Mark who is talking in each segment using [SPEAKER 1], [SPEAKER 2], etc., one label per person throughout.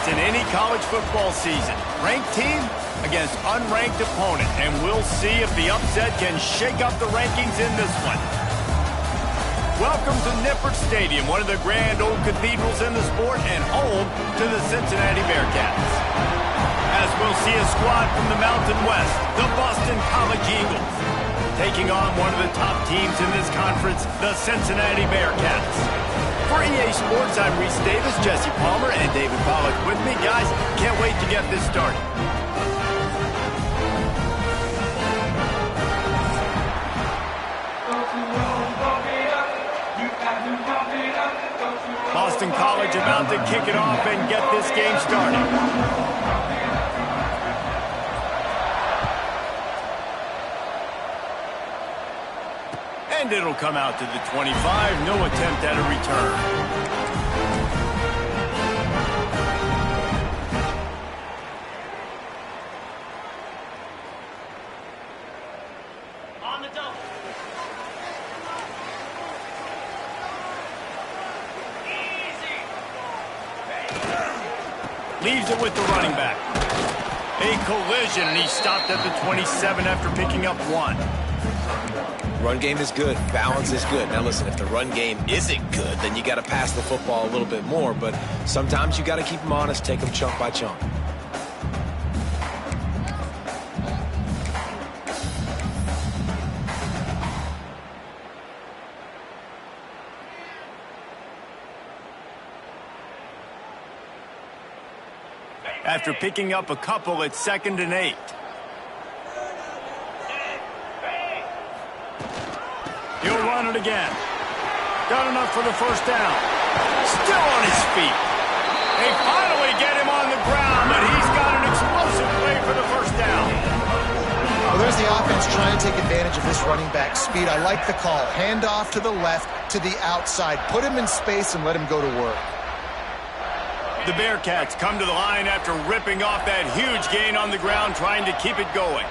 [SPEAKER 1] in any college football season. Ranked team against unranked opponent, and we'll see if the upset can shake up the rankings in this one. Welcome to Nippert Stadium, one of the grand old cathedrals in the sport and home to the Cincinnati Bearcats. As we'll see a squad from the Mountain West, the Boston College Eagles, taking on one of the top teams in this conference, the Cincinnati Bearcats. For EA Sports, I'm Reese Davis, Jesse Palmer, and David Pollack with me. Guys, can't wait to get this started. Boston College about to kick it off and get this game started. And it'll come out to the 25. No attempt at a return. On the double. Easy. Leaves it with the running back. A collision, and he stopped at the 27 after picking up 1.
[SPEAKER 2] Run game is good. Balance is good. Now listen, if the run game isn't good, then you got to pass the football a little bit more. But sometimes you got to keep them honest, take them chunk by chunk.
[SPEAKER 1] After picking up a couple, it's 2nd and 8. He'll run it again. Got enough for the first down. Still on his feet. They finally get him on the ground, and he's got an explosive play for the first down.
[SPEAKER 3] Well, there's the offense trying to take advantage of this running back speed. I like the call. Hand off to the left, to the outside. Put him in space and let him go to work.
[SPEAKER 1] The Bearcats come to the line after ripping off that huge gain on the ground, trying to keep it going.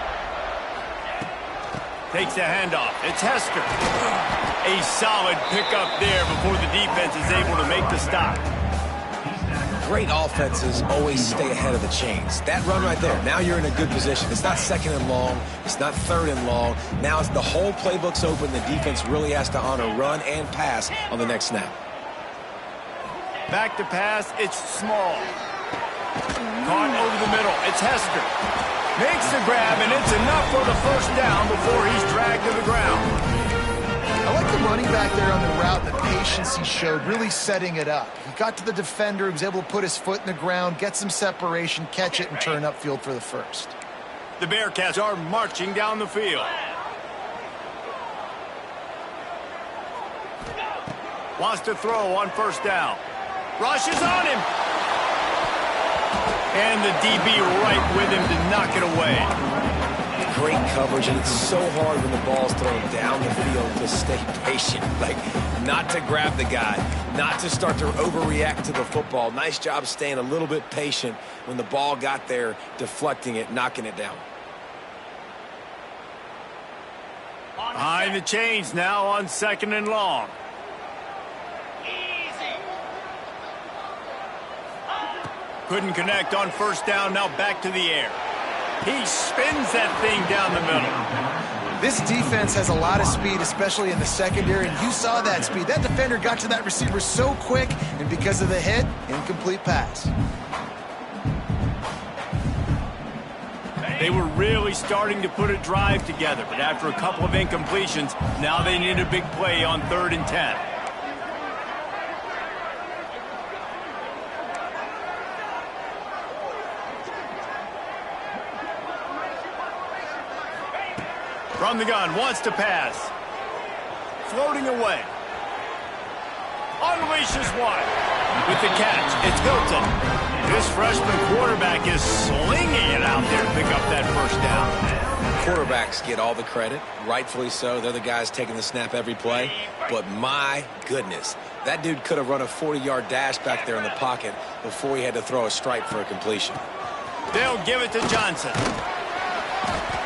[SPEAKER 1] Takes the handoff. It's Hester. A solid pickup there before the defense is able to make the stop.
[SPEAKER 2] Great offenses always stay ahead of the chains. That run right there, now you're in a good position. It's not 2nd and long. It's not 3rd and long. Now the whole playbook's open. The defense really has to honor run and pass on the next snap.
[SPEAKER 1] Back to pass. It's Small. Caught over the middle. It's Hester. Makes the grab, and it's enough for the first down before he's dragged to the ground.
[SPEAKER 3] I like the running back there on the route, the patience he showed, really setting it up. He got to the defender, he was able to put his foot in the ground, get some separation, catch it, and turn upfield for the first.
[SPEAKER 1] The Bearcats are marching down the field. Wants to throw on first down. Rushes on him. And the DB right with him to knock it away.
[SPEAKER 2] Great coverage, and it's so hard when the ball's thrown down the field to stay patient. Like, not to grab the guy, not to start to overreact to the football. Nice job staying a little bit patient when the ball got there, deflecting it, knocking it down.
[SPEAKER 1] Behind the chains now on 2nd and long. Couldn't connect on first down, now back to the air. He spins that thing down the middle.
[SPEAKER 3] This defense has a lot of speed, especially in the secondary, and you saw that speed. That defender got to that receiver so quick, and because of the hit, incomplete pass.
[SPEAKER 1] They were really starting to put a drive together, but after a couple of incompletions, now they need a big play on 3rd and 10. From the gun, wants to pass. Floating away. Unleashes one. With the catch, it's Hilton. This freshman quarterback is slinging it out there to pick up that first down.
[SPEAKER 2] Quarterbacks get all the credit, rightfully so. They're the guys taking the snap every play. But my goodness, that dude could have run a 40-yard dash back there in the pocket before he had to throw a stripe for a completion.
[SPEAKER 1] They'll give it to Johnson.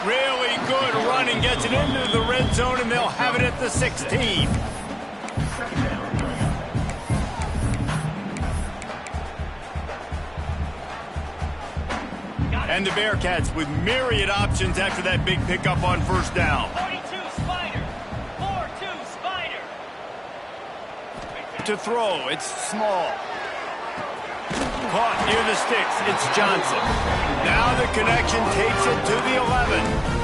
[SPEAKER 1] Really good running, gets it into the red zone, and they'll have it at the 16. And the Bearcats with myriad options after that big pickup on first down.
[SPEAKER 4] 42 Spider. 4-2 Spider.
[SPEAKER 1] To throw, it's small. Caught near the sticks, it's Johnson. Now the connection takes it to the 11.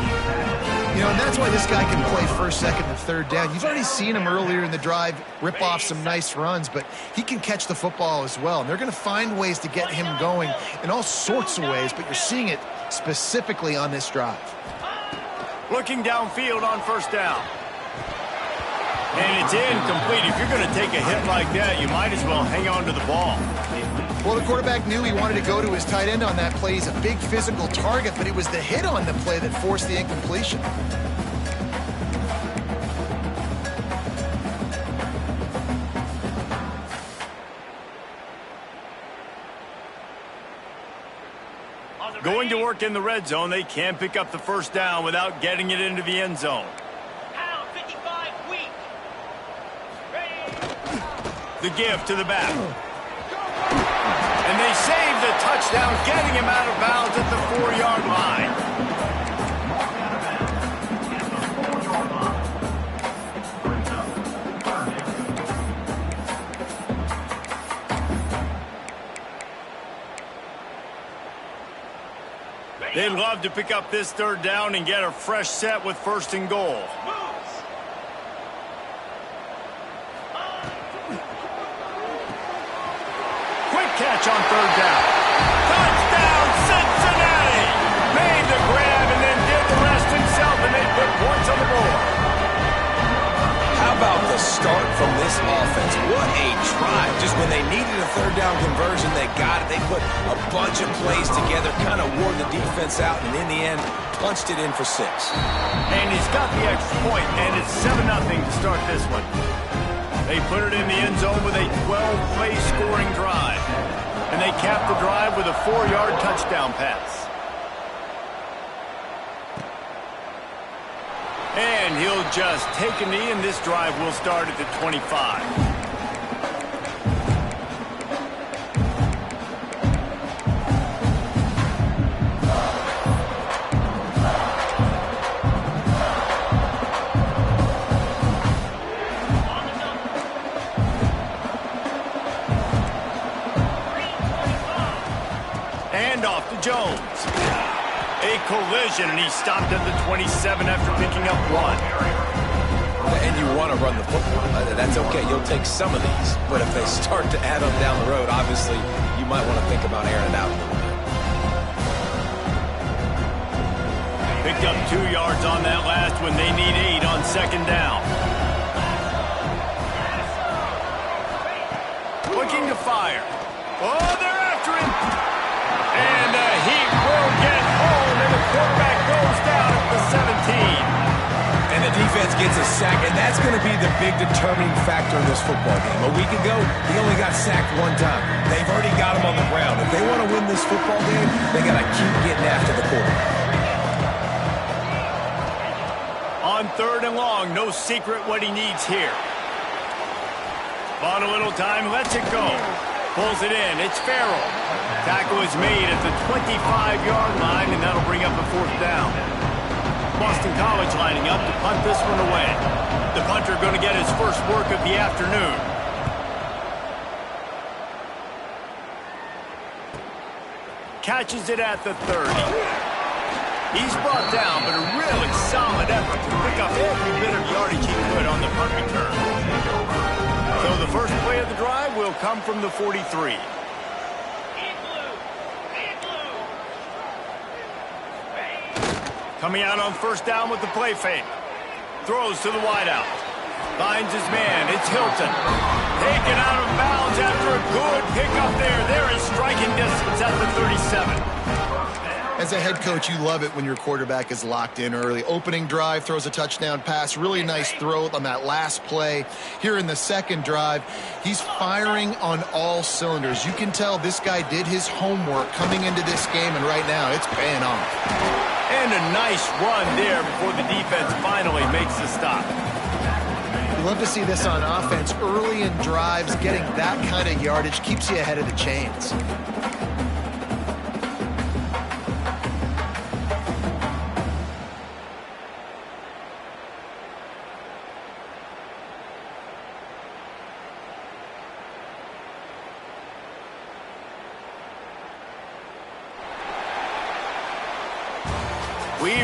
[SPEAKER 3] You know, and that's why this guy can play first, second, and third down. You've already seen him earlier in the drive rip off some nice runs, but he can catch the football as well. And they're going to find ways to get him going in all sorts of ways, but you're seeing it specifically on this drive.
[SPEAKER 1] Looking downfield on first down. And it's incomplete. If you're going to take a hit like that, you might as well hang on to the ball.
[SPEAKER 3] Well, the quarterback knew he wanted to go to his tight end on that play. He's a big physical target, but it was the hit on the play that forced the incompletion.
[SPEAKER 1] Going to work in the red zone, they can't pick up the first down without getting it into the end zone.
[SPEAKER 4] Pound 55 weak.
[SPEAKER 1] The give to the back. And they save the touchdown, getting him out of bounds at the 4-yard line. They'd love to pick up this third down and get a fresh set with first and goal. Quick catch on third down. Touchdown, Cincinnati! Made the grab and then did the rest himself, and they put points on the board.
[SPEAKER 2] How about the start from this offense? What a drive. Just when they needed a third down conversion, they got it. They put a bunch of plays together, kind of wore the defense out, and in the end, punched it in for 6.
[SPEAKER 1] And he's got the extra point, and it's 7-0 to start this one. They put it in the end zone with a 12-play scoring drive. And they cap the drive with a 4-yard touchdown pass. And he'll just take a knee, and this drive will start at the 25. Off to Jones. A collision, and he stopped at the 27 after picking up 1.
[SPEAKER 2] And you want to run the football. That's okay. You'll take some of these. But if they start to add them down the road, obviously, you might want to think about airing it out a little bit.
[SPEAKER 1] Picked up 2 yards on that last one. They need 8 on second down. Looking to fire. Oh, they're after him. And the heat will get home, and the quarterback goes down at the 17.
[SPEAKER 2] And the defense gets a sack, and that's going to be the big determining factor in this football game. A week ago, he only got sacked 1 time. They've already got him on the ground. If they want to win this football game, they got to keep getting after the quarterback.
[SPEAKER 1] On third and long, no secret what he needs here. Bought a little time, lets it go. Pulls it in, it's Farrell. Tackle is made at the 25-yard line, and that'll bring up a 4th down. Boston College lining up to punt this one away. The punter going to get his first work of the afternoon. Catches it at the 30. He's brought down, but a really solid effort to pick up every bit of yardage he could on the punt return. So the first play of the drive will come from the 43. Coming out on first down with the play fake. Throws to the wideout. Finds his man. It's Hilton. Taken out of bounds after a good pickup there. There is striking distance at the 37.
[SPEAKER 3] As a head coach, you love it when your quarterback is locked in early. Opening drive, throws a touchdown pass. Really nice throw on that last play. Here in the second drive, he's firing on all cylinders. You can tell this guy did his homework coming into this game, and right now it's paying off.
[SPEAKER 1] And a nice run there before the defense finally makes the stop.
[SPEAKER 3] You love to see this on offense. Early in drives, getting that kind of yardage keeps you ahead of the chains.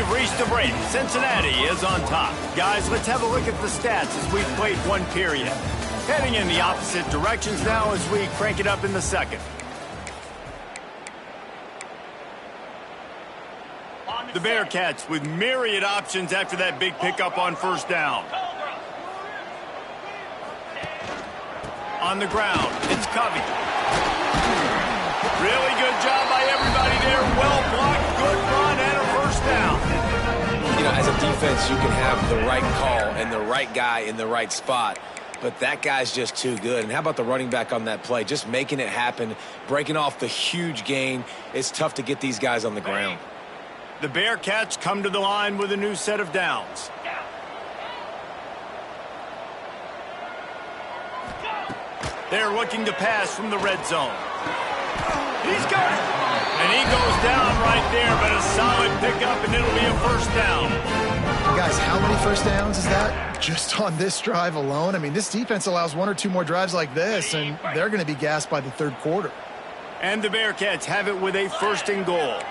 [SPEAKER 1] we've reached the break. Cincinnati is on top. Guys, let's have a look at the stats as we've played one period. Heading in the opposite directions now as we crank it up in the second. The Bearcats with myriad options after that big pickup on first down. On the ground, it's Covey. Really good job by everybody there. Well blocked, good run, and a first down.
[SPEAKER 2] You know, as a defense, you can have the right call and the right guy in the right spot, but that guy's just too good. And how about the running back on that play? Just making it happen, breaking off the huge gain. It's tough to get these guys on the ground.
[SPEAKER 1] The Bearcats come to the line with a new set of downs. They're looking to pass from the red zone. He's got it. And he goes down right there, but a solid pickup, and it'll be a first down.
[SPEAKER 3] Guys, how many first downs is that? Just on this drive alone? I mean, this defense allows one or two more drives like this, and they're going to be gassed by the third quarter.
[SPEAKER 1] And the Bearcats have it with a first and goal.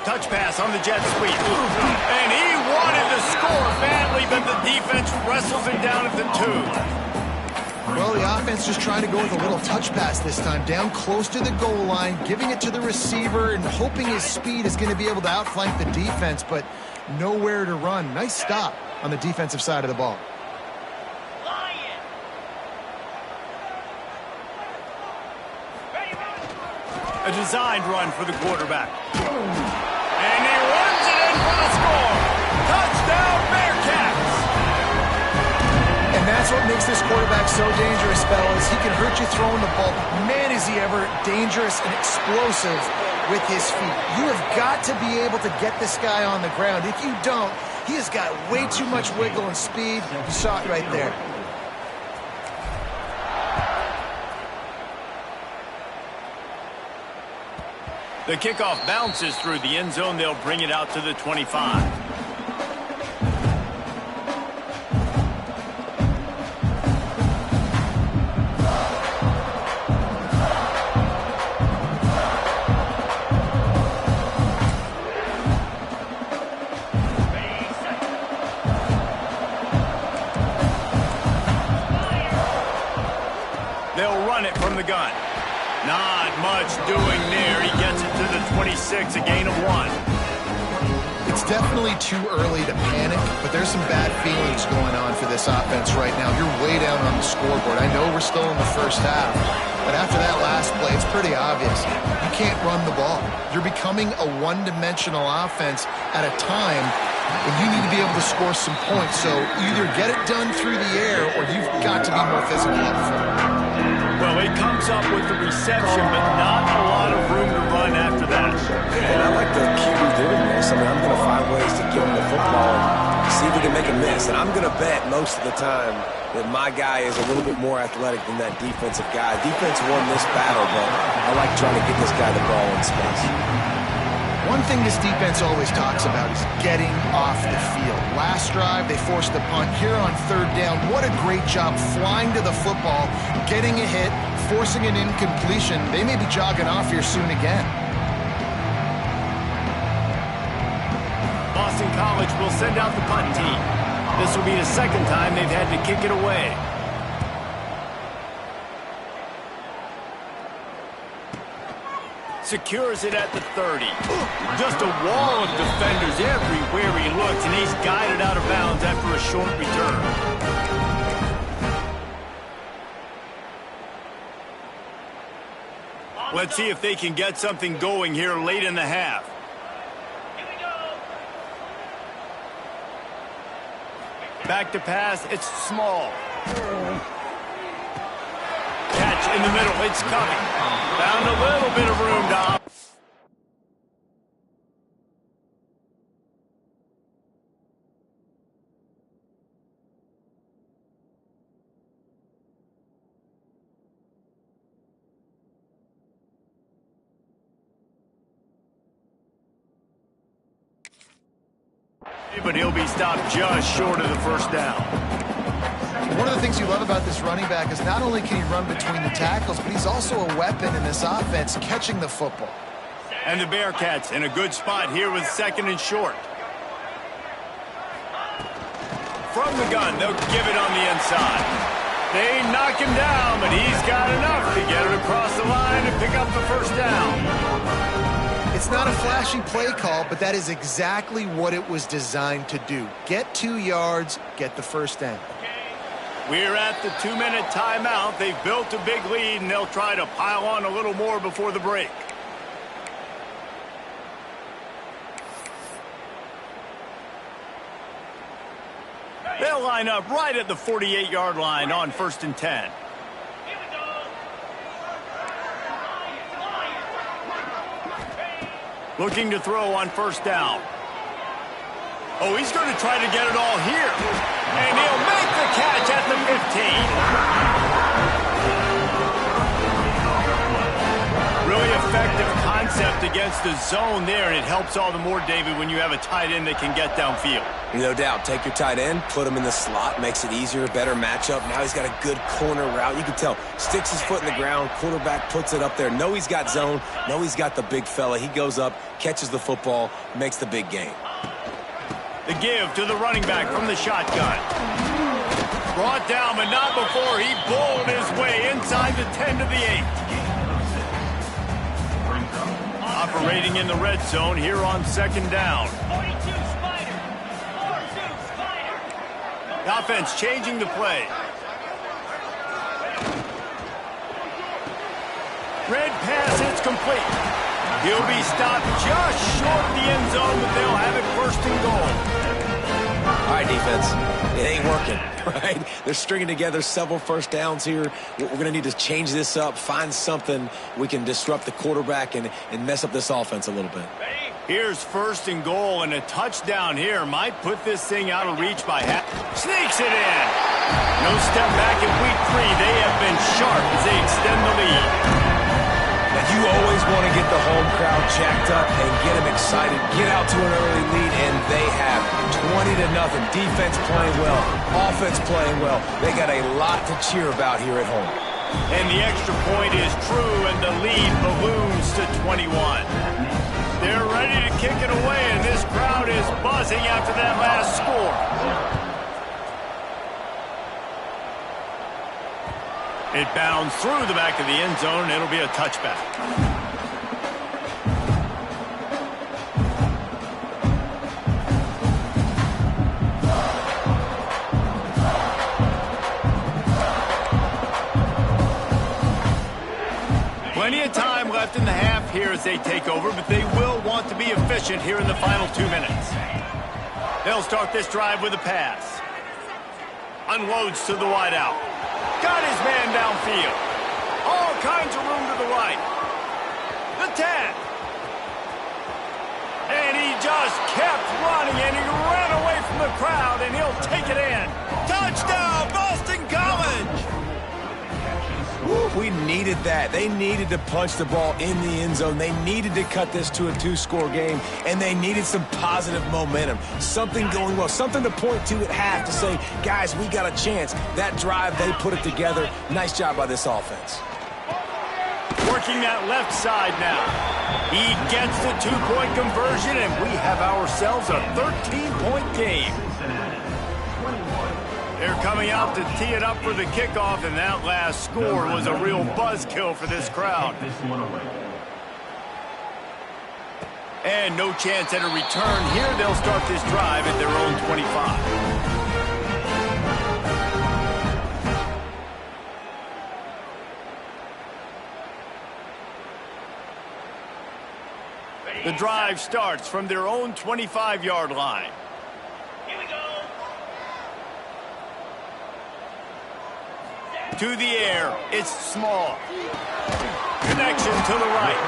[SPEAKER 1] Touch pass on the jet sweep. And he wanted to score badly, but the defense wrestles him down at the 2.
[SPEAKER 3] Well, the offense just trying to go with a little touch pass this time, down close to the goal line, giving it to the receiver and hoping his speed is going to be able to outflank the defense, but nowhere to run. Nice stop on the defensive side of the ball.
[SPEAKER 1] A designed run for the quarterback. And he runs it in for the score. Touchdown, Bearcats!
[SPEAKER 3] And that's what makes this quarterback so dangerous, fellas. He can hurt you throwing the ball. Man, is he ever dangerous and explosive with his feet. You have got to be able to get this guy on the ground. If you don't, he has got way too much wiggle and speed. You saw it right there.
[SPEAKER 1] The kickoff bounces through the end zone. They'll bring it out to the 25. They'll run it from the gun. Not much doing there. He gets it to the 26, a gain of 1.
[SPEAKER 3] It's definitely too early to panic, but there's some bad feelings going on for this offense right now. You're way down on the scoreboard. I know we're still in the first half, but after that last play, it's pretty obvious. You can't run the ball. You're becoming a one-dimensional offense at a time when you need to be able to score some points. So either get it done through the air or you've got to be more physical up front.
[SPEAKER 1] Well, he comes up with the reception, but not a lot of room to run after that.
[SPEAKER 2] And I like the QB doing this. I mean, I'm going to find ways to give him the football and see if we can make a miss. And I'm going to bet most of the time that my guy is a little bit more athletic than that defensive guy. Defense won this battle, but I like trying to get this guy the ball in space.
[SPEAKER 3] One thing this defense always talks about is getting off the field. Last drive, they forced a punt. Here on third down, what a great job flying to the football, getting a hit, forcing an incompletion. They may be jogging off here soon again.
[SPEAKER 1] Boston College will send out the punt team. This will be the second time they've had to kick it away. Secures it at the 30. Just a wall of defenders everywhere he looks, and he's guided out of bounds after a short return. Let's see if they can get something going here late in the half. Back to pass, it's small. Catch in the middle, it's coming. Found a little bit of room to op. But he'll be stopped just short of the first down.
[SPEAKER 3] One of the things you love about this running back is not only can he run between the tackles, but he's also a weapon in this offense catching the football.
[SPEAKER 1] And the Bearcats in a good spot here with 2nd and short. From the gun, they'll give it on the inside. They knock him down, but he's got enough to get it across the line and pick up the first down.
[SPEAKER 3] It's not a flashy play call, but that is exactly what it was designed to do. Get 2 yards, get the first down.
[SPEAKER 1] We're at the 2-minute timeout. They've built a big lead, and they'll try to pile on a little more before the break. They'll line up right at the 48-yard line on 1st and 10. Looking to throw on 1st down. Oh, he's going to try to get it all here. And he'll make the catch at the 15. Really effective concept against the zone there, and it helps all the more, David, when you have a tight end that can get downfield.
[SPEAKER 2] No doubt. Take your tight end, put him in the slot, makes it easier, better matchup. Now he's got a good corner route. You can tell, sticks his foot in the ground, quarterback puts it up there. Know he's got zone, know he's got the big fella. He goes up, catches the football, makes the big game.
[SPEAKER 1] The give to the running back from the shotgun. Brought down, but not before he bowled his way inside the 10 to the 8. Operating in the red zone here on 2nd down.
[SPEAKER 4] 42 Spider. 42 Spider.
[SPEAKER 1] The offense changing the play. Red pass, it's complete. He'll be stopped just short of the end zone, but they'll have it 1st and goal.
[SPEAKER 2] All right, defense, it ain't working, right? They're stringing together several 1st downs here. We're going to need to change this up, find something we can disrupt the quarterback and mess up this offense a little bit.
[SPEAKER 1] Here's 1st and goal, and a touchdown here might put this thing out of reach by half. Sneaks it in. No step back in week 3. They have been sharp as they extend the lead.
[SPEAKER 2] You always want to get the home crowd jacked up and get them excited, get out to an early lead, and they have 20-0. Defense playing well, offense playing well. They got a lot to cheer about here at home.
[SPEAKER 1] And the extra point is true, and the lead balloons to 21. They're ready to kick it away, and this crowd is buzzing after that last score. It bounds through the back of the end zone, and it'll be a touchback. Plenty of time left in the half here as they take over, but they will want to be efficient here in the final 2 minutes. They'll start this drive with a pass. Unloads to the wideout. Got his man downfield. All kinds of room to the right. The 10. And he just kept running, and he ran away from the crowd, and he'll take it in. Touchdown, Boston College!
[SPEAKER 2] We needed that. They needed to punch the ball in the end zone. They needed to cut this to a 2-score game, and they needed some positive momentum. Something going well, something to point to at half to say, guys, we got a chance. That drive, they put it together. Nice job by this offense.
[SPEAKER 1] Working that left side now. He gets the 2-point conversion, and we have ourselves a 13-point game. They're coming out to tee it up for the kickoff, and that last score was a real buzzkill for this crowd. And no chance at a return here. They'll start this drive at their own 25. The drive starts from their own 25-yard line.
[SPEAKER 4] Here we go.
[SPEAKER 1] To the air, it's small. Connection to the right.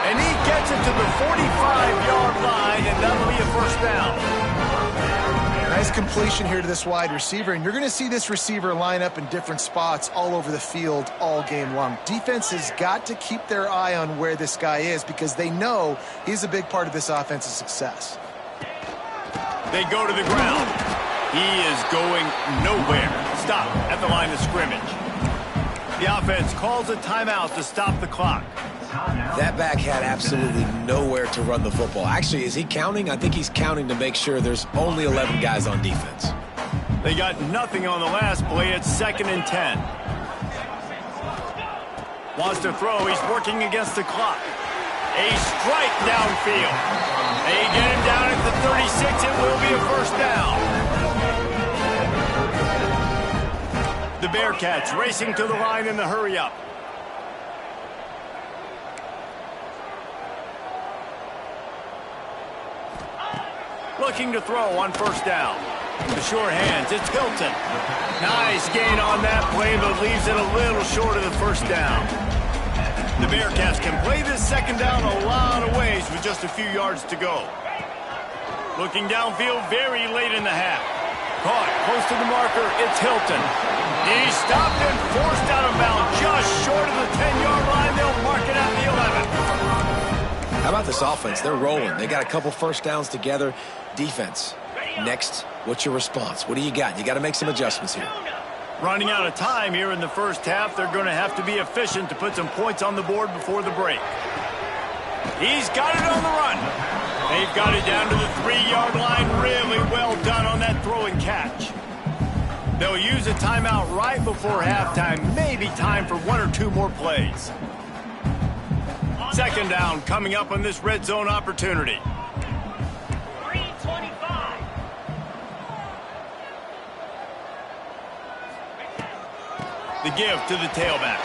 [SPEAKER 1] And he gets it to the 45-yard line, and that'll be a 1st down.
[SPEAKER 3] Nice completion here to this wide receiver, and you're going to see this receiver line up in different spots all over the field all game long. Defense has got to keep their eye on where this guy is because they know he's a big part of this offense's success.
[SPEAKER 1] They go to the ground. He is going nowhere. stop at the line of scrimmage. The offense calls a timeout to stop the clock.
[SPEAKER 2] That back had absolutely nowhere to run the football. Actually, is he counting? I think he's counting to make sure there's only 11 guys on defense.
[SPEAKER 1] They got nothing on the last play. It's 2nd and 10. Wants to throw. He's working against the clock. A strike downfield. They get him down at the 36. It will be a first down. The Bearcats racing to the line in the hurry-up. Looking to throw on first down. The sure hands, it's Hilton. Nice gain on that play, but leaves it a little short of the first down. The Bearcats can play this second down a lot of ways with just a few yards to go. Looking downfield very late in the half. Caught close to the marker, it's Hilton. He's stopped and forced out of bounds just short of the 10-yard line. They'll mark it at the 11.
[SPEAKER 2] How about this offense? They're rolling. They got a couple first downs together. Defense. Next, what's your response? What do you got? You got to make some adjustments here.
[SPEAKER 1] Running out of time here in the first half. They're going to have to be efficient to put some points on the board before the break. He's got it on the run. They've got it down to the 3-yard line. Really well done on that throw and catch. They'll use a timeout right before halftime. Maybe time for 1 or 2 more plays. Second down coming up on this red zone opportunity.
[SPEAKER 4] 3:25.
[SPEAKER 1] The give to the tailback.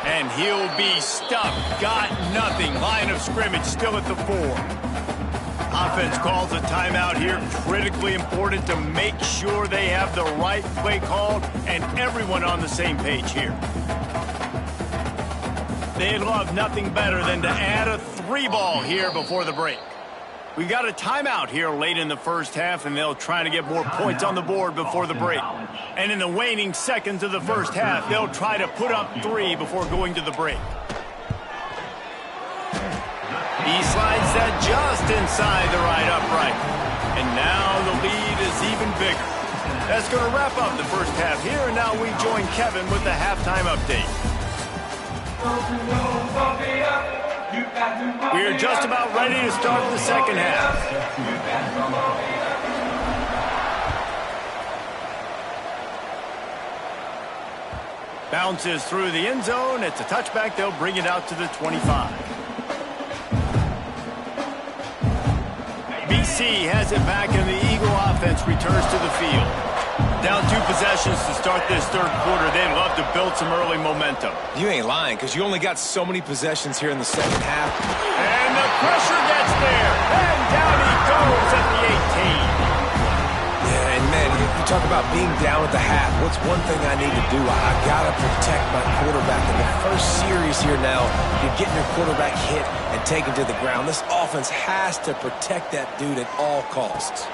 [SPEAKER 1] And he'll be stuffed. Got nothing. Line of scrimmage still at the 4. Offense calls a timeout here. Critically important to make sure they have the right play called and everyone on the same page here. They'd love nothing better than to add a 3-ball here before the break. We got a timeout here late in the first half, and they'll try to get more points on the board before the break. And in the waning seconds of the first half, they'll try to put up 3 before going to the break. He slides that just inside the right upright. And now the lead is even bigger. That's going to wrap up the first half here, and now we join Kevin with the halftime update. We're just about ready to start the second half. Bounces through the end zone. It's a touchback. They'll bring it out to the 25. BC has it back, and the Eagle offense returns to the field. Down 2 possessions to start this third quarter. They'd love to build some early momentum.
[SPEAKER 2] You ain't lying, because you only got so many possessions here in the second half.
[SPEAKER 1] And the pressure gets there. And down he goes at the 18.
[SPEAKER 2] Yeah, and man, you talk about being down at the half. What's one thing I need to do? I got to protect my quarterback. In the first series here now, you're getting your quarterback hit and taken to the ground. This offense has to protect that dude at all costs.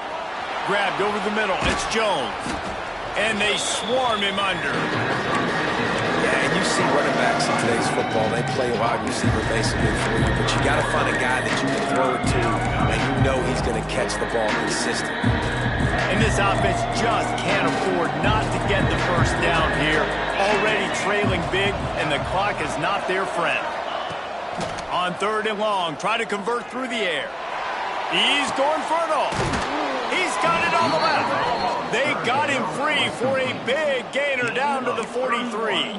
[SPEAKER 1] Grabbed over the middle. It's Jones. And they swarm him under.
[SPEAKER 2] Yeah, and you see running backs in today's football. They play wide receiver basically for you, but you got to find a guy that you can throw it to, and you know he's going to catch the ball consistently.
[SPEAKER 1] And this offense just can't afford not to get the first down here. Already trailing big, and the clock is not their friend. On 3rd and long, try to convert through the air. He's going for it all. He's got it on the left. They got him free for a big gainer down to the 43.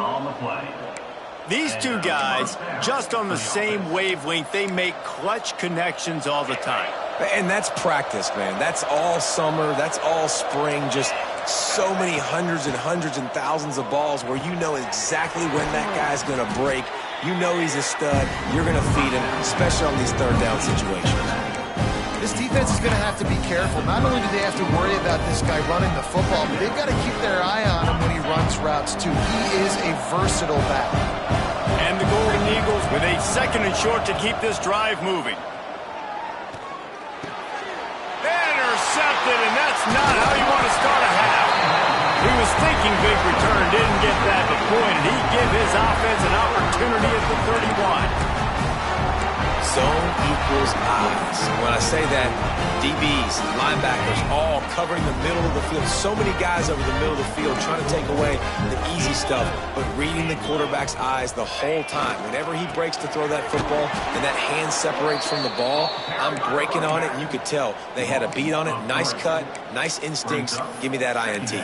[SPEAKER 1] These two guys, just on the same wavelength, they make clutch connections all the time.
[SPEAKER 2] And that's practice, man. That's all summer. That's all spring. Just so many hundreds and hundreds and thousands of balls where you know exactly when that guy's going to break. You know he's a stud. You're going to feed him, especially on these third down situations.
[SPEAKER 3] This defense is going to have to be careful. Not only do they have to worry about this guy running the football, but they've got to keep their eye on him when he runs routes, too. He is a versatile back.
[SPEAKER 1] And the Golden Eagles with a 2nd and short to keep this drive moving. Intercepted, and that's not how you want to start a half. He was thinking big return, didn't get that to point, and he'd give his offense an opportunity at the 31.
[SPEAKER 2] Zone, you equals eyes. When I say that, DBs, linebackers, all covering the middle of the field. So many guys over the middle of the field trying to take away the easy stuff, but reading the quarterback's eyes the whole time. Whenever he breaks to throw that football and that hand separates from the ball, I'm breaking on it, and you could tell they had a beat on it. Nice cut, nice instincts. Give me that INT.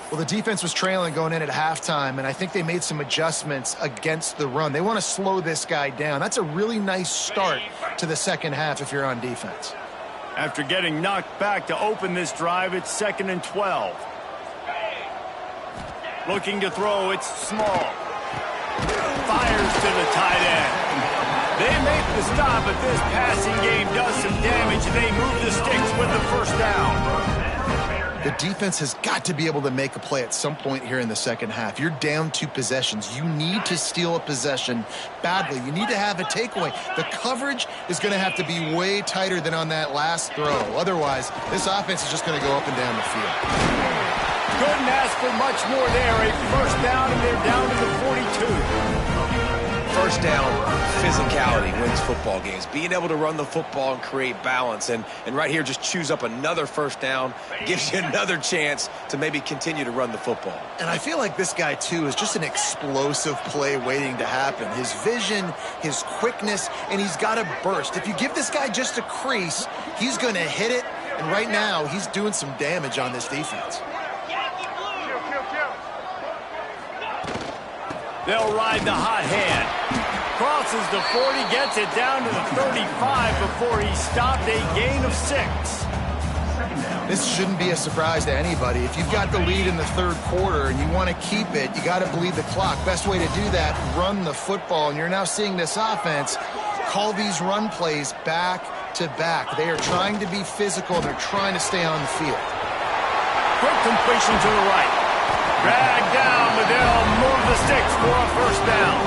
[SPEAKER 3] Well, the defense was trailing going in at halftime, and I think they made some adjustments against the run. They want to slow this guy down. That's a really nice start to the second half if you're on defense.
[SPEAKER 1] After getting knocked back to open this drive, it's 2nd and 12. Looking to throw, it's Small. Fires to the tight end. They make the stop, but this passing game does some damage, and they move the sticks with the first down.
[SPEAKER 3] The defense has got to be able to make a play at some point here in the second half. You're down 2 possessions. You need to steal a possession badly. You need to have a takeaway. The coverage is going to have to be way tighter than on that last throw. Otherwise, this offense is just going to go up and down the field.
[SPEAKER 1] Couldn't ask for much more there. A first down, and they're down to the 42.
[SPEAKER 2] First down, physicality wins football games. Being able to run the football and create balance. And right here, just choose up another first down. Gives you another chance to maybe continue to run the football.
[SPEAKER 3] And I feel like this guy, too, is just an explosive play waiting to happen. His vision, his quickness, and he's got a burst. If you give this guy just a crease, he's going to hit it. And right now, he's doing some damage on this defense.
[SPEAKER 1] They'll ride the hot hand. Crosses the 40, gets it down to the 35 before he stopped, a gain of 6.
[SPEAKER 3] This shouldn't be a surprise to anybody. If you've got the lead in the third quarter and you want to keep it, you got to bleed the clock. Best way to do that, run the football. And you're now seeing this offense call these run plays back to back. They are trying to be physical. They're trying to stay on the field.
[SPEAKER 1] Quick completion to the right. Dragged down, but they'll move the sticks for a first down.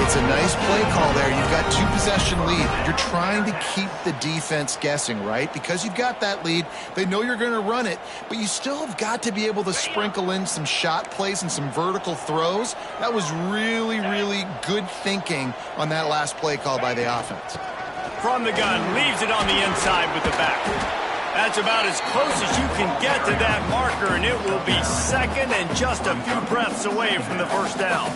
[SPEAKER 3] It's a nice play call there. You've got 2 possession lead. You're trying to keep the defense guessing, right? Because you've got that lead. They know you're going to run it, but you still have got to be able to sprinkle in some shot plays and some vertical throws. That was really, really good thinking on that last play call by the offense.
[SPEAKER 1] From the gun, leaves it on the inside with the back. That's about as close as you can get to that marker, and it will be 2nd and just a few breaths away from the first down.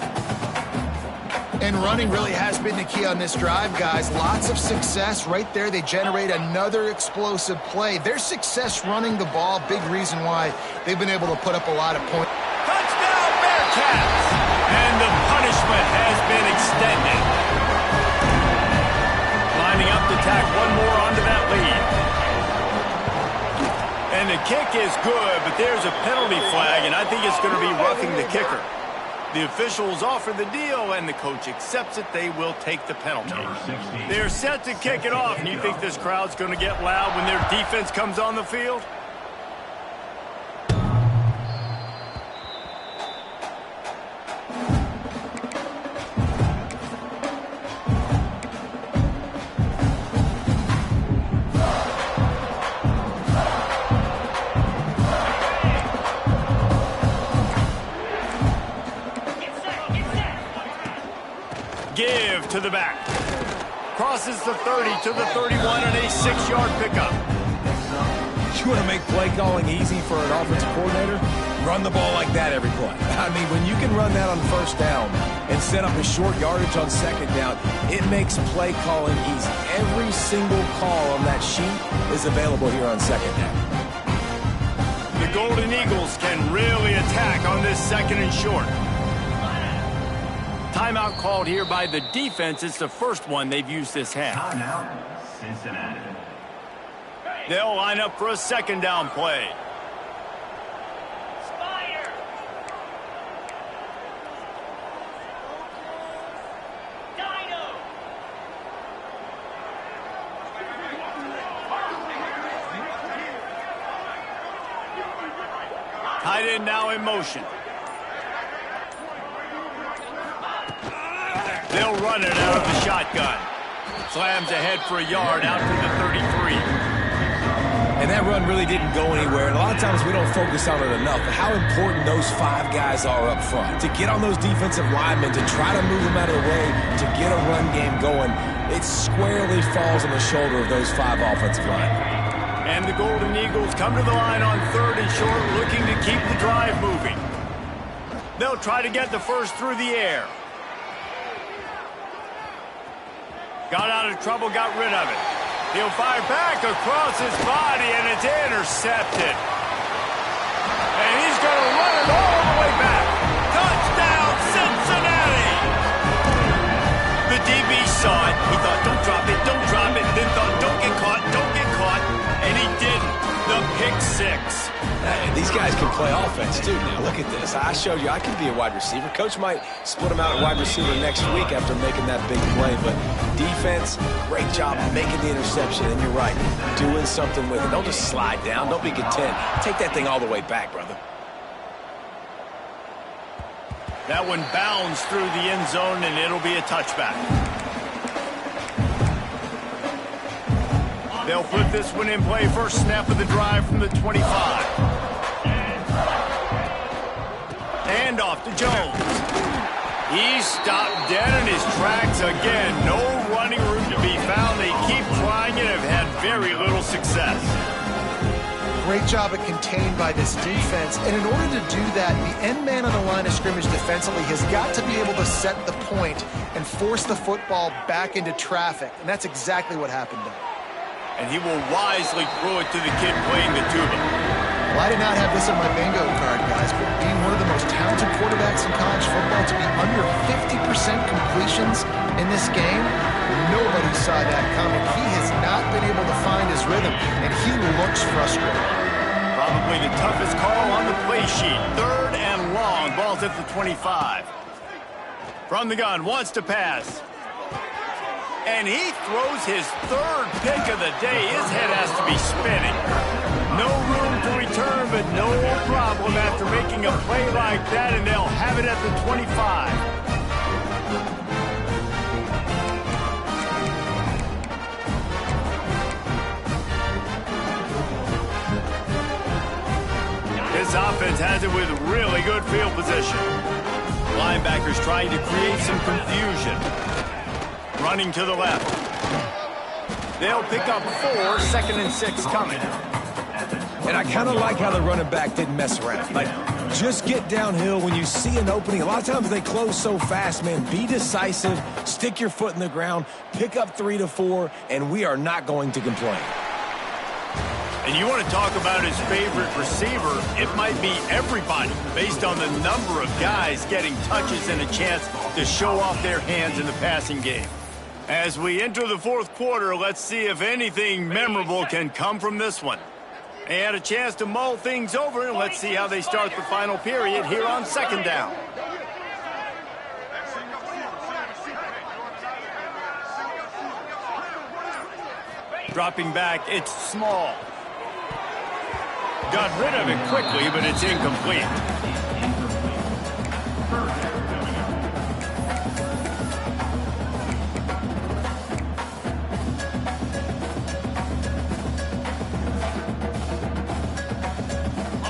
[SPEAKER 3] And running really has been the key on this drive, guys. Lots of success right there. They generate another explosive play. Their success running the ball, big reason why they've been able to put up a lot of points.
[SPEAKER 1] Touchdown, Bearcats! And the punishment has been extended. Lining up to tack one more onto that lead. And the kick is good, but there's a penalty flag, and I think it's going to be roughing the kicker. The officials offer the deal, and the coach accepts it. They will take the penalty. They're set to kick it off, and you think this crowd's going to get loud when their defense comes on the field? Give to the back. Crosses the 30 to the 31 and a 6-yard pickup.
[SPEAKER 2] You want to make play calling easy for an offensive coordinator? Run the ball like that every play. I mean, when you can run that on first down and set up a short yardage on second down, it makes play calling easy. Every single call on that sheet is available here on second down.
[SPEAKER 1] The Golden Eagles can really attack on this 2nd and short. Timeout called here by the defense. It's the first one they've used this half.
[SPEAKER 5] Cincinnati.
[SPEAKER 1] They'll line up for a 2nd down play.
[SPEAKER 4] Spider. Dino.
[SPEAKER 1] Tight end now in motion. They'll run it out of the shotgun. Slams ahead for a yard out to the 33.
[SPEAKER 2] And that run really didn't go anywhere. And a lot of times we don't focus on it enough. But how important those 5 guys are up front. To get on those defensive linemen, to try to move them out of the way, to get a run game going. it squarely falls on the shoulder of those 5 offensive linemen.
[SPEAKER 1] And the Golden Eagles come to the line on 3rd and short, looking to keep the drive moving. They'll try to get the first through the air. Got out of trouble, got rid of it. He'll fire back across his body, and it's intercepted. And he's going to run it all the way back. Touchdown, Cincinnati! The DB saw it. He thought, don't drop it, don't drop it. Then thought, don't get caught, don't get caught. And he didn't. The pick 6.
[SPEAKER 2] These guys can play offense, too. Now, look at this. I showed you I can be a wide receiver. Coach might split him out at wide receiver next week after making that big play. But defense, great job making the interception. And you're right, doing something with it. Don't just slide down. Don't be content. Take that thing all the way back, brother.
[SPEAKER 1] That one bounds through the end zone, and it'll be a touchback. They'll flip this one in play. First snap of the drive from the 25. Hand off to Jones. He's stopped dead in his tracks again. No running room to be found. They keep trying it and have had very little success.
[SPEAKER 3] Great job at contained by this defense. And in order to do that, the end man on the line of scrimmage defensively has got to be able to set the point and force the football back into traffic. And that's exactly what happened there.
[SPEAKER 1] And he will wisely throw it to the kid playing the tuba.
[SPEAKER 3] Well, I did not have this on my bingo card, guys, but being one of the most talented quarterbacks in college football to be under 50% completions in this game, nobody saw that coming. He has not been able to find his rhythm, and he looks frustrated.
[SPEAKER 1] Probably the toughest call on the play sheet. 3rd and long. Ball's at the 25. From the gun, wants to pass. And he throws his 3rd pick of the day. His head has to be spinning. No room to return, but no problem after making a play like that, and they'll have it at the 25. This offense has it with really good field position. Linebackers trying to create some confusion. Running to the left. They'll pick up 4, 2nd and 6 coming.
[SPEAKER 2] And I kind of like how the running back didn't mess around. Like, just get downhill when you see an opening. A lot of times they close so fast, man. Be decisive, stick your foot in the ground, pick up 3 to 4, and we are not going to complain.
[SPEAKER 1] And you want to talk about his favorite receiver, it might be everybody based on the number of guys getting touches and a chance to show off their hands in the passing game. As we enter the 4th quarter, let's see if anything memorable can come from this one. They had a chance to mull things over, and let's see how they start the final period here on 2nd down. Dropping back, it's Small. Got rid of it quickly, but it's incomplete.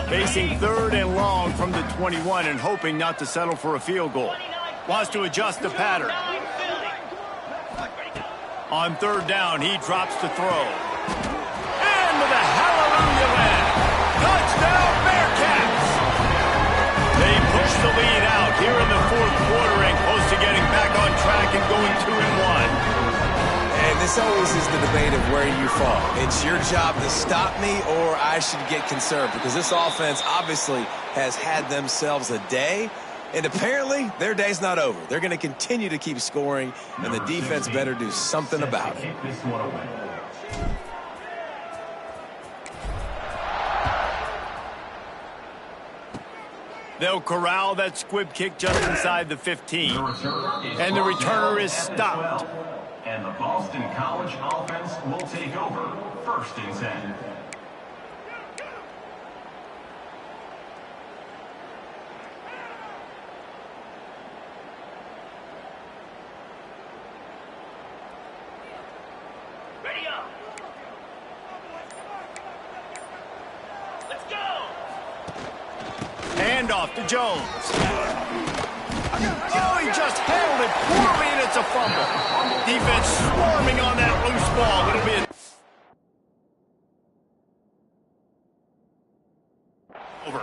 [SPEAKER 1] Facing 3rd and long from the 21 and hoping not to settle for a field goal. Wants to adjust the pattern. On 3rd down, he drops to throw. And with a hallelujah land. Touchdown, Bearcats! They push the lead out here in the 4th quarter and close to getting back on track and going 2-1.
[SPEAKER 2] And this always is the debate of where you fall. It's your job to stop me or I should get concerned because this offense obviously has had themselves a day. And apparently, their day's not over. They're going to continue to keep scoring, and the defense better do something about it.
[SPEAKER 1] They'll corral that squib kick just inside the 15. And the returner is stopped.
[SPEAKER 5] And the Boston College offense will take over 1st and 10.
[SPEAKER 4] Ready up. Let's go.
[SPEAKER 1] Hand off to Jones. Oh, he just handled it poorly, and it's a fumble. Defense swarming on that loose ball. It'll be over.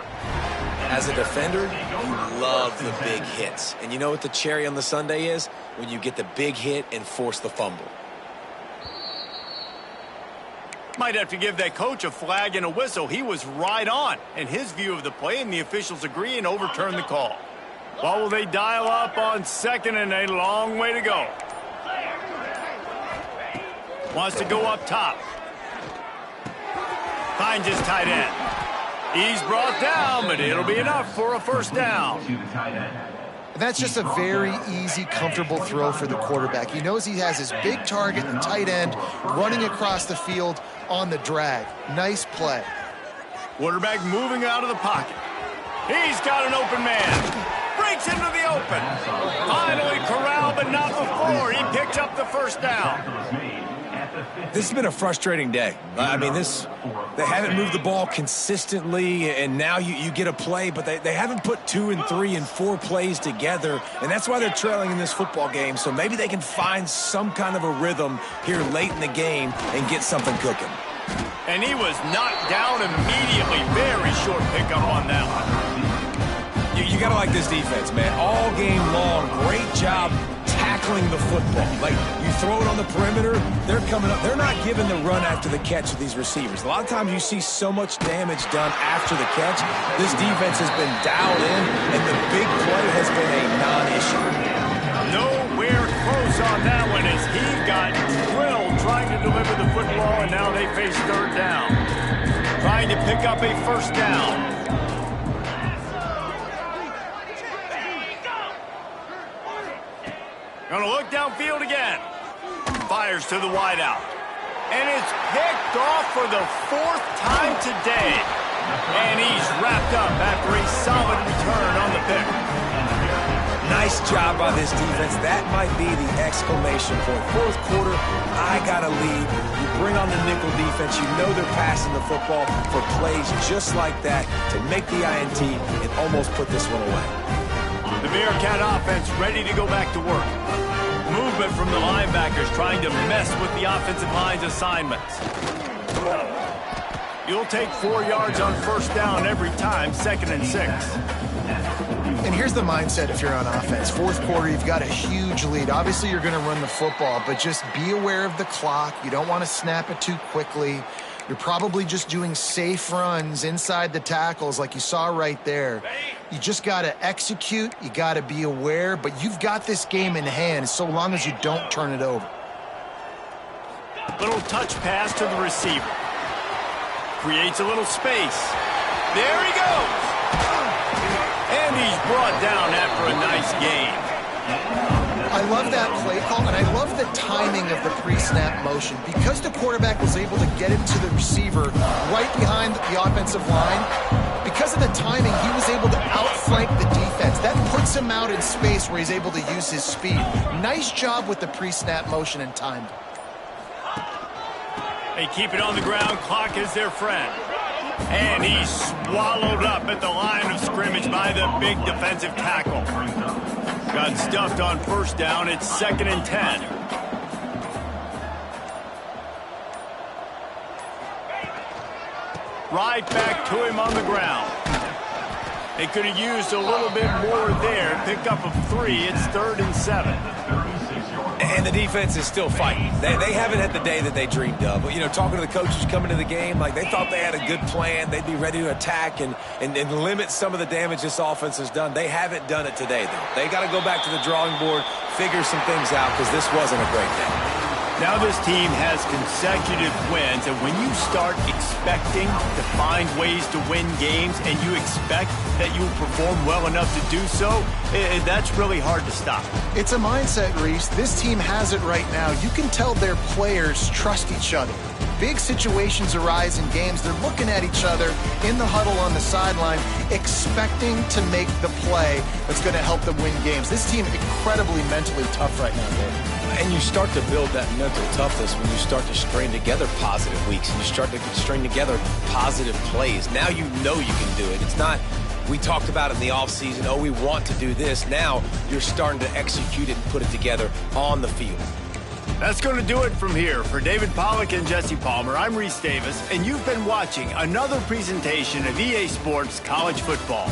[SPEAKER 2] As a defender, you love the big hits. And you know what the cherry on the sundae is? When you get the big hit and force the fumble.
[SPEAKER 1] Might have to give that coach a flag and a whistle. He was right on in his view of the play, and the officials agree and overturn the call. Well, will they dial up on second and a long way to go? Wants to go up top. Finds his tight end. He's brought down, but it'll be enough for a first down.
[SPEAKER 3] And that's just a very easy, comfortable throw for the quarterback. He knows he has his big target and tight end running across the field on the drag. Nice play.
[SPEAKER 1] Quarterback moving out of the pocket. He's got an open man. Breaks into the open. Finally corralled, but not before. He picked up the first down.
[SPEAKER 2] This has been a frustrating day. I mean, they haven't moved the ball consistently, and now you get a play, but they haven't put 2 and 3 and 4 plays together, and that's why they're trailing in this football game. So maybe they can find some kind of a rhythm here late in the game and get something cooking.
[SPEAKER 1] And he was knocked down immediately. Very short pickup on that one.
[SPEAKER 2] You got to like this defense, man. All game long, great job tackling the football. Like, you throw it on the perimeter, they're coming up. They're not giving the run after the catch of these receivers. A lot of times you see so much damage done after the catch. This defense has been dialed in, and the big play has been a non-issue.
[SPEAKER 1] Nowhere close on that one as he got drilled trying to deliver the football, and now they face third down. Trying to pick up a first down. Gonna look downfield again. Fires to the wideout. And it's picked off for the 4th time today. And he's wrapped up after a solid return on the pick.
[SPEAKER 2] Nice job by this defense. That might be the exclamation point. Fourth quarter, I got a lead. You bring on the nickel defense. You know they're passing the football for plays just like that to make the INT and almost put this one away.
[SPEAKER 1] The Bearcat offense ready to go back to work. Movement from the linebackers trying to mess with the offensive line's assignments. You'll take 4 yards on first down every time, 2nd and 6.
[SPEAKER 3] And here's the mindset if you're on offense. Fourth quarter, you've got a huge lead. Obviously, you're going to run the football, but just be aware of the clock. You don't want to snap it too quickly. You're probably just doing safe runs inside the tackles like you saw right there. You just got to execute. You got to be aware, but you've got this game in hand so long as you don't turn it over.
[SPEAKER 1] Little touch pass to the receiver. Creates a little space. There he goes. And he's brought down after a nice game.
[SPEAKER 3] I love that play call, and I love the timing of the pre-snap motion. Because the quarterback was able to get it to the receiver right behind the offensive line, because of the timing, he was able to outflank the defense. That puts him out in space where he's able to use his speed. Nice job with the pre-snap motion and time.
[SPEAKER 1] They keep it on the ground. Clock is their friend. And he's swallowed up at the line of scrimmage by the big defensive tackle. Got stuffed on first down. It's 2nd and 10. Right back to him on the ground. They could have used a little bit more there. Pickup of 3. It's 3rd and 7.
[SPEAKER 2] And the defense is still fighting. They haven't had the day that they dreamed of. But, you know, talking to the coaches coming to the game, like they thought they had a good plan. They'd be ready to attack and limit some of the damage this offense has done. They haven't done it today, though. They got to go back to the drawing board, figure some things out, because this wasn't a great day.
[SPEAKER 1] Now this team has consecutive wins, and when you start expecting to find ways to win games and you expect that you will perform well enough to do so, that's really hard to stop.
[SPEAKER 3] It's a mindset, Reese. This team has it right now. You can tell their players trust each other. Big situations arise in games. They're looking at each other in the huddle on the sideline, expecting to make the play that's going to help them win games. This team incredibly mentally tough right now, Dave.
[SPEAKER 2] And you start to build that mental toughness when you start to string together positive weeks and you string together positive plays. Now you know you can do it. It's not We talked about it in the offseason. Oh, we want to do this. Now you're starting to execute it and put it together on the field.
[SPEAKER 1] That's going to do it from here. For David Pollack and Jesse Palmer, I'm Reese Davis, and you've been watching another presentation of EA Sports College Football.